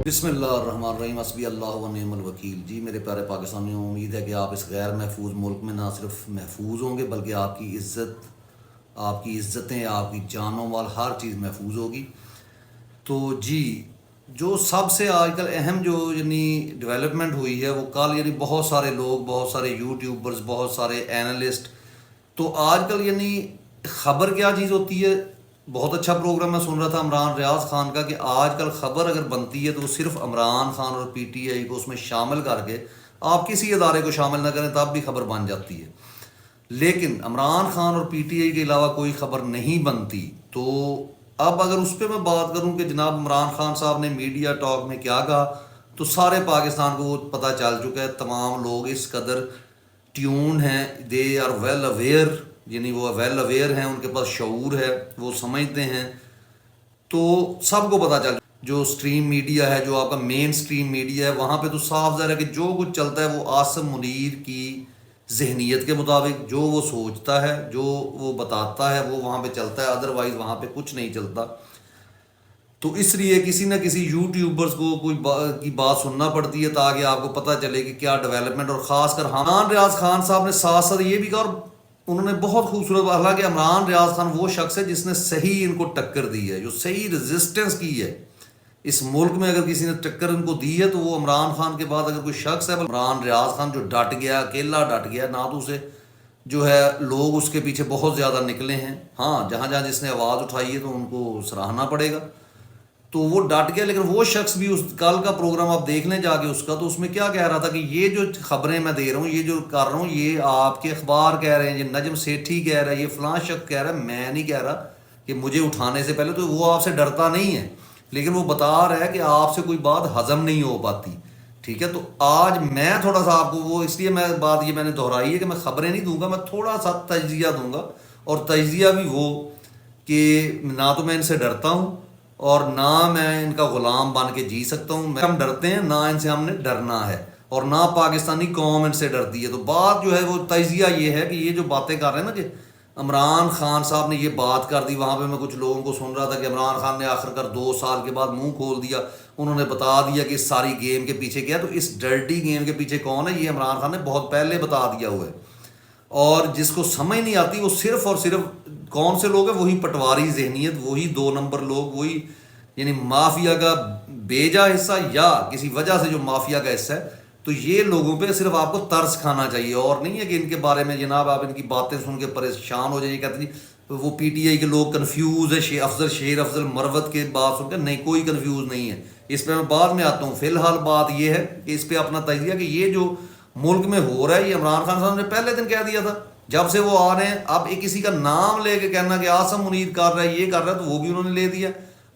بسم اللہ الرحمن الرحیم، حسبی اللہ و نعم الوکیل۔ جی میرے پیارے پاکستانیوں، امید ہے کہ آپ اس غیر محفوظ ملک میں نہ صرف محفوظ ہوں گے بلکہ آپ کی عزت، آپ کی عزتیں، آپ کی جان و مال ہر چیز محفوظ ہوگی۔ تو جی جو سب سے آج کل اہم جو ڈیولپمنٹ ہوئی ہے وہ کل بہت سارے لوگ، بہت سارے یوٹیوبرز، بہت سارے اینالسٹ، تو آج کل خبر کیا چیز ہوتی ہے۔ بہت اچھا پروگرام میں سن رہا تھا عمران ریاض خان کا کہ آج کل خبر اگر بنتی ہے تو وہ صرف عمران خان اور پی ٹی آئی کو اس میں شامل کر کے، آپ کسی ادارے کو شامل نہ کریں تب بھی خبر بن جاتی ہے، لیکن عمران خان اور پی ٹی آئی کے علاوہ کوئی خبر نہیں بنتی۔ تو اب اگر اس پہ میں بات کروں کہ جناب عمران خان صاحب نے میڈیا ٹاک میں کیا کہا، تو سارے پاکستان کو وہ پتہ چل چکا ہے، تمام لوگ اس قدر ٹیون ہیں، دے آر ویل اویئر، وہ ویل اویئر ہیں، ان کے پاس شعور ہے، وہ سمجھتے ہیں۔ تو سب کو پتہ چل، جو سٹریم میڈیا ہے، جو آپ کا مین سٹریم میڈیا ہے، وہاں پہ تو صاف ظاہر ہے کہ جو کچھ چلتا ہے وہ عاصم منیر کی ذہنیت کے مطابق، جو وہ سوچتا ہے، جو وہ بتاتا ہے، وہ وہاں پہ چلتا ہے، ادروائز وہاں پہ کچھ نہیں چلتا۔ تو اس لیے کسی نہ کسی یوٹیوبرز کو کوئی کی بات سننا پڑتی ہے تاکہ آپ کو پتہ چلے کہ کیا ڈیولپمنٹ، اور خاص کر عمران ریاض خان صاحب نے ساتھ ساتھ یہ بھی کہا، اور انہوں نے بہت خوبصورت، حالانکہ عمران ریاض خان وہ شخص ہے جس نے صحیح ان کو ٹکر دی ہے، جو صحیح ریزسٹنس کی ہے اس ملک میں۔ اگر کسی نے ٹکر ان کو دی ہے تو وہ عمران خان کے بعد اگر کوئی شخص ہے، عمران ریاض خان، جو ڈٹ گیا، اکیلا ڈٹ گیا، نہ تو اسے لوگ اس کے پیچھے بہت زیادہ نکلے ہیں، ہاں جہاں جہاں جس نے آواز اٹھائی ہے تو ان کو سراہنا پڑے گا، تو وہ ڈٹ گیا۔ لیکن وہ شخص بھی، اس کل کا پروگرام آپ دیکھ لیں جا کے اس کا، تو اس میں کیا کہہ رہا تھا کہ یہ جو خبریں میں دے رہا ہوں، یہ جو کر رہا ہوں، یہ آپ کے اخبار کہہ رہے ہیں، یہ نجم سیٹھی کہہ رہا ہے، یہ فلاں شخص کہہ رہا ہے، میں نہیں کہہ رہا کہ مجھے اٹھانے سے پہلے۔ تو وہ آپ سے ڈرتا نہیں ہے، لیکن وہ بتا رہا ہے کہ آپ سے کوئی بات ہضم نہیں ہو پاتی، ٹھیک ہے۔ تو آج میں تھوڑا سا آپ کو، وہ اس لیے میں نے دہرائی ہے کہ میں خبریں نہیں دوں گا، میں تھوڑا سا تجزیہ دوں گا، اور تجزیہ بھی وہ کہ نہ تو میں ان سے ڈرتا ہوں اور نہ میں ان کا غلام بن کے جی سکتا ہوں۔ ہم ڈرتے ہیں، نہ ان سے ہم نے ڈرنا ہے، اور نہ پاکستانی قوم ان سے ڈرتی ہے۔ تو بات جو ہے وہ تجزیہ یہ ہے کہ یہ جو باتیں کر رہے ہیں نا، کہ عمران خان صاحب نے یہ بات کر دی، وہاں پہ میں کچھ لوگوں کو سن رہا تھا کہ عمران خان نے آخر کر 2 سال کے بعد منہ کھول دیا، انہوں نے بتا دیا کہ اس ساری گیم کے پیچھے کیا ہے۔ تو اس ڈرٹی گیم کے پیچھے کون ہے، یہ عمران خان نے بہت پہلے بتا دیا ہوا ہے، اور جس کو سمجھ نہیں آتی وہ صرف اور صرف کون سے لوگ ہیں، وہی پٹواری ذہنیت، وہی 2 نمبر لوگ، وہی مافیا کا بیجا حصہ، یا کسی وجہ سے جو مافیا کا حصہ ہے۔ تو یہ لوگوں پہ صرف آپ کو ترس کھانا چاہیے، اور نہیں ہے کہ ان کے بارے میں جناب آپ ان کی باتیں سن کے پریشان ہو جائیں، یہ کہتے ہیں وہ پی ٹی آئی کے لوگ کنفیوز ہے، شیر افضل مروت کے بات سن کے۔ نہیں، کوئی کنفیوز نہیں ہے، اس پہ میں بعد میں آتا ہوں۔ فی الحال بات یہ ہے کہ اس پہ اپنا تجزیہ کہ یہ جو ملک میں ہو رہا ہے، یہ عمران خان صاحب نے پہلے دن کہہ دیا تھا جب سے وہ آ رہے ہیں۔ اب ایک کسی کا نام لے کے کہنا کہ عاصم منیر کر رہا ہے، یہ کر رہا ہے، تو وہ بھی انہوں نے لے دیا۔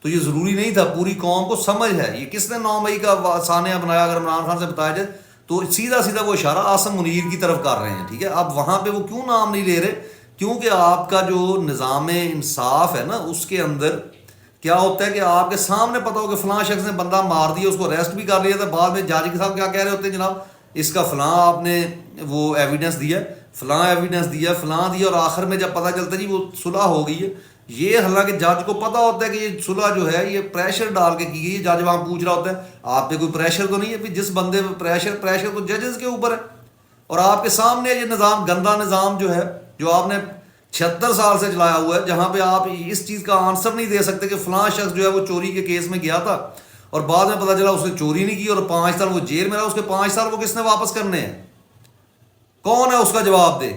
تو یہ ضروری نہیں تھا، پوری قوم کو سمجھ ہے۔ یہ کس نے 9 مئی کا سانحہ بنایا، اگر عمران خان سے بتایا جائے تو سیدھا سیدھا وہ اشارہ عاصم منیر کی طرف کر رہے ہیں، ٹھیک ہے۔ اب وہاں پہ وہ کیوں نام نہیں لے رہے، کیونکہ آپ کا جو نظام انصاف ہے نا، اس کے اندر کیا ہوتا ہے کہ آپ کے سامنے پتہ ہو کہ فلاں شخص نے بندہ مار دیا، اس کو اریسٹ بھی کر لیا تھا، بعد میں جج کے صاحب کیا کہہ رہے ہوتے ہیں، جناب اس کا فلاں آپ نے وہ ایویڈنس دیا، فلاں ایویڈنس دیا، فلاں دیا، اور آخر میں جب پتہ چلتا ہے جی وہ صلح ہو گئی ہے۔ یہ حالانکہ جج کو پتہ ہوتا ہے کہ یہ صلح جو ہے یہ پریشر ڈال کے کی گئی ہے، جج وہاں پوچھ رہا ہوتا ہے آپ پہ کوئی پریشر تو نہیں ہے، جس بندے پہ پریشر تو ججز کے اوپر ہے، اور آپ کے سامنے یہ نظام، گندا نظام جو ہے، جو آپ نے 76 سال سے چلایا ہوا ہے، جہاں پہ آپ اس چیز کا آنسر نہیں دے سکتے کہ فلاں شخص جو ہے وہ چوری کے کیس میں گیا تھا اور بعد میں پتہ چلا اس نے چوری نہیں کی، اور 5 سال وہ جیل میں رہا، اس کے 5 سال وہ کس نے واپس کرنے ہیں، کون ہے اس کا جواب دے۔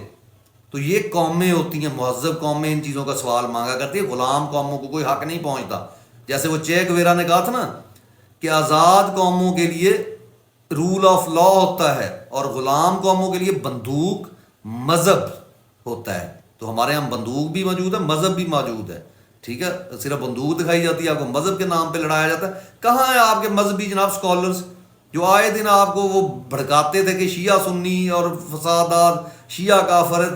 تو یہ قومیں ہوتی ہیں، مہذب قومیں ان چیزوں کا سوال مانگا کرتی ہیں، غلام قوموں کو کوئی حق نہیں پہنچتا۔ جیسے وہ چے گویرا نے کہا تھا نا کہ آزاد قوموں کے لیے رول آف لا ہوتا ہے اور غلام قوموں کے لیے بندوق مذہب ہوتا ہے۔ تو ہمارے یہاں بندوق بھی موجود ہے، مذہب بھی موجود ہے، ٹھیک ہے۔ صرف بندوق دکھائی جاتی ہے، آپ کو مذہب کے نام پہ لڑایا جاتا ہے۔ کہاں ہیں آپ کے مذہبی جناب اسکالرز جو آئے دن آپ کو وہ بھڑکاتے تھے کہ شیعہ سنی اور فسادات، شیعہ کافر ہے،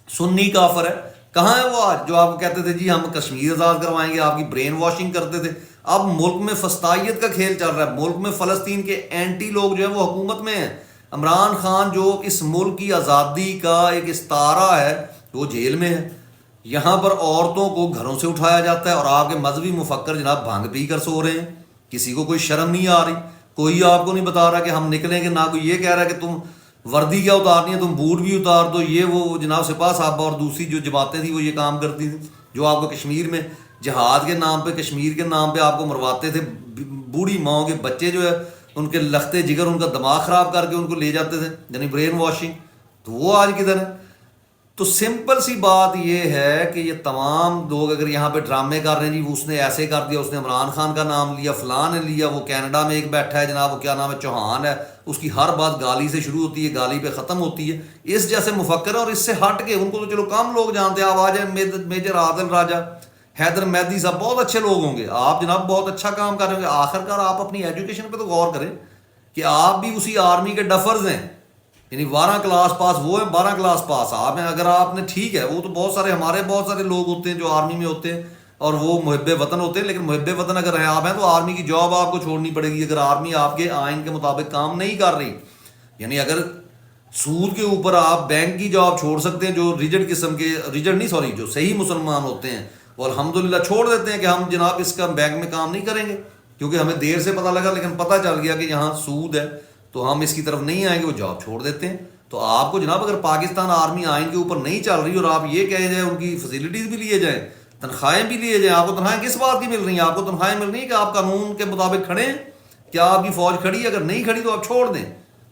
سنی کافر ہے؟ کہاں ہے وہ آج جو آپ کو کہتے تھے جی ہم کشمیر آزاد کروائیں گے، آپ کی برین واشنگ کرتے تھے۔ اب ملک میں فسطائیت کا کھیل چل رہا ہے، ملک میں فلسطین کے اینٹی لوگ جو ہیں وہ حکومت میں ہیں۔ عمران خان جو اس ملک کی آزادی کا ایک استعارہ ہے وہ جیل میں ہے، یہاں پر عورتوں کو گھروں سے اٹھایا جاتا ہے اور آپ کے مذہبی مفکر جناب بھنگ پی کر سو رہے ہیں. کسی کو کوئی شرم نہیں آ رہی, کوئی آپ کو نہیں بتا رہا کہ ہم نکلیں گے, نہ کوئی یہ کہہ رہا ہے کہ تم وردی کیا اتارنی ہے, تم بوٹ بھی اتار دو. یہ وہ جناب سپاہ صاحبہ اور دوسری جو جماعتیں تھیں وہ یہ کام کرتی تھیں, جو آپ کو کشمیر میں جہاد کے نام پہ, کشمیر کے نام پہ آپ کو مرواتے تھے. بوڑھی ماؤں کے بچے جو ہے ان کے لختے جگر, ان کا دماغ خراب کر کے ان کو لے جاتے تھے, یعنی برین واشنگ. تو وہ آج کدھر ہے؟ تو سمپل سی بات یہ ہے کہ یہ تمام لوگ اگر یہاں پہ ڈرامے کر رہے ہیں, جی وہ اس نے ایسے کر دیا, اس نے عمران خان کا نام لیا, فلاں نے لیا, وہ کینیڈا میں ایک بیٹھا ہے جناب, وہ کیا نام ہے, چوہان ہے, اس کی ہر بات گالی سے شروع ہوتی ہے, گالی پہ ختم ہوتی ہے. اس جیسے مفکر ہے, اور اس سے ہٹ کے ان کو تو چلو کم لوگ جانتے ہیں. آپ آ جائیں میجر عادل راجہ, حیدر مہدی صاحب, بہت اچھے لوگ ہوں گے, آپ جناب بہت اچھا کام کر رہے ہوں گے. آخر کار آپ اپنی ایجوکیشن پہ تو غور کریں کہ آپ بھی اسی آرمی کے ڈفرز ہیں, یعنی 12 کلاس پاس وہ ہیں, 12 کلاس پاس آپ ہیں. اگر آپ نے ٹھیک ہے, وہ تو بہت سارے ہمارے بہت سارے لوگ ہوتے ہیں جو آرمی میں ہوتے ہیں اور وہ محب وطن ہوتے ہیں, لیکن محب وطن اگر ہیں آپ ہیں تو آرمی کی جاب آپ کو چھوڑنی پڑے گی اگر آرمی آپ کے آئین کے مطابق کام نہیں کر رہی. یعنی اگر سود کے اوپر آپ بینک کی جاب چھوڑ سکتے ہیں, جو ریجڈ قسم کے, ریجڈ نہیں سوری, جو صحیح مسلمان ہوتے ہیں وہ الحمدللہ چھوڑ دیتے ہیں کہ ہم جناب اس کا بینک میں کام نہیں کریں گے کیونکہ ہمیں دیر سے پتہ لگا, لیکن پتہ چل گیا کہ یہاں سود ہے تو ہم اس کی طرف نہیں آئیں گے, وہ جاب چھوڑ دیتے ہیں. تو آپ کو جناب اگر پاکستان آرمی آئین کے اوپر نہیں چل رہی اور آپ یہ کہے جائیں ان کی فیسلٹیز بھی لیے جائیں, تنخواہیں بھی لیے جائیں, آپ کو تنخواہیں کس بات کی مل رہی ہیں؟ آپ کو تنخواہیں مل رہی ہیں کہ آپ قانون کے مطابق کھڑے ہیں, کیا آپ کی فوج کھڑی ہے؟ اگر نہیں کھڑی تو آپ چھوڑ دیں,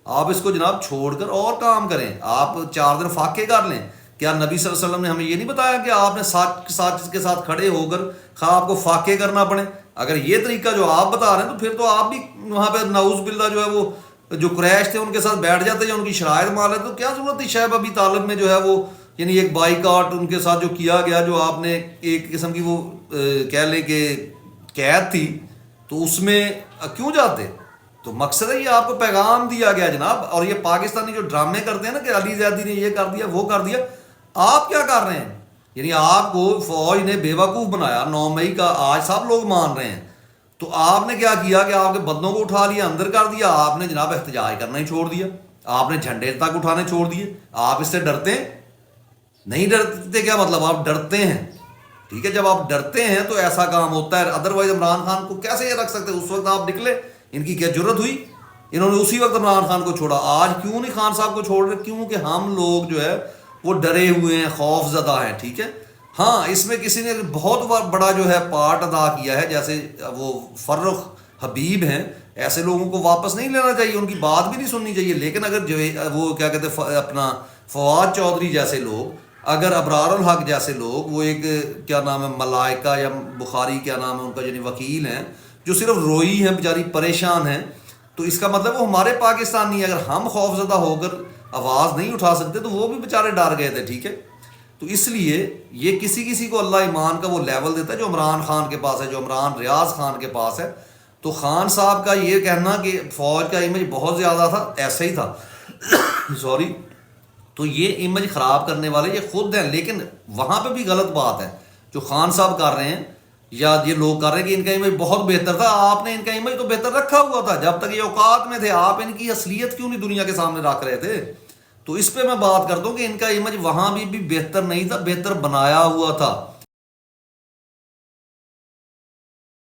آپ اس کو جناب چھوڑ کر اور کام کریں. آپ 4 دن فاقے کر لیں. کیا نبی صلی اللہ علیہ وسلم نے ہمیں یہ نہیں بتایا کہ آپ نے ساتھ کے ساتھ کھڑے ہو کر خواہ آپ کو فاقے کرنا پڑے؟ اگر یہ طریقہ جو آپ بتا رہے ہیں تو پھر تو آپ بھی وہاں پہ نعوذ باللہ جو ہے وہ جو قریش تھے ان کے ساتھ بیٹھ جاتے, یا ان کی شرائط مان لیتے. تو کیا ضرورت تھی شعیب ابی طالب میں جو ہے وہ, یعنی ایک بائیکاٹ ان کے ساتھ جو کیا گیا, جو آپ نے ایک قسم کی وہ کہہ لیں کہ قید تھی, تو اس میں کیوں جاتے؟ تو مقصد ہے یہ آپ کو پیغام دیا گیا جناب. اور یہ پاکستانی جو ڈرامے کرتے ہیں نا کہ علی زیدی نے یہ کر دیا وہ کر دیا, آپ کیا کر رہے ہیں؟ یعنی آپ کو فوج نے بے وقوف بنایا 9 مئی کا, آج سب لوگ مان رہے ہیں. تو آپ نے کیا کیا کہ آپ کے بدنوں کو اٹھا لیا, اندر کر دیا, آپ نے جناب احتجاج کرنا ہی چھوڑ دیا, آپ نے جھنڈے تک اٹھانے چھوڑ دیے. آپ اس سے ڈرتے ہیں؟ نہیں ڈرتے. کیا مطلب آپ ڈرتے ہیں؟ ٹھیک ہے, جب آپ ڈرتے ہیں تو ایسا کام ہوتا ہے. ادروائز عمران خان کو کیسے یہ رکھ سکتے؟ اس وقت آپ نکلے, ان کی کیا جرت ہوئی؟ انہوں نے اسی وقت عمران خان کو چھوڑا. آج کیوں نہیں خان صاحب کو چھوڑ رہے؟ کیونکہ ہم لوگ جو ہے وہ ڈرے ہوئے ہیں, خوف زدہ ہیں. ٹھیک ہے, ہاں اس میں کسی نے بہت بڑا جو ہے پارٹ ادا کیا ہے, جیسے وہ فرخ حبیب ہیں, ایسے لوگوں کو واپس نہیں لینا چاہیے, ان کی بات بھی نہیں سننی چاہیے. لیکن اگر جو وہ کیا کہتے ہیں اپنا فواد چودھری جیسے لوگ, اگر ابرار الحق جیسے لوگ, وہ ایک کیا نام ہے ملائکہ یا بخاری کیا نام ہے ان کا یعنی وکیل ہیں, جو صرف روئی ہیں بیچاری, پریشان ہیں, تو اس کا مطلب وہ ہمارے پاکستان نہیں ہے. اگر ہم خوف زدہ ہو کر آواز نہیں اٹھا سکتے تو وہ بھی بیچارے ڈر گئے تھے. ٹھیک ہے, تو اس لیے یہ کسی کو اللہ ایمان کا وہ لیول دیتا ہے جو عمران خان کے پاس ہے, جو عمران ریاض خان کے پاس ہے. تو خان صاحب کا یہ کہنا کہ فوج کا امیج بہت زیادہ تھا, ایسا ہی تھا سوری. تو یہ امیج خراب کرنے والے یہ خود ہیں. لیکن وہاں پہ بھی غلط بات ہے جو خان صاحب کر رہے ہیں یا یہ لوگ کر رہے ہیں کہ ان کا امیج بہت بہتر تھا. آپ نے ان کا امیج تو بہتر رکھا ہوا تھا جب تک یہ اوقات میں تھے. آپ ان کی اصلیت کیوں نہیں دنیا کے سامنے رکھ رہے تھے؟ تو اس پہ میں بات کرتا ہوں کہ ان کا امیج وہاں بھی بہتر نہیں تھا, بہتر بنایا ہوا تھا.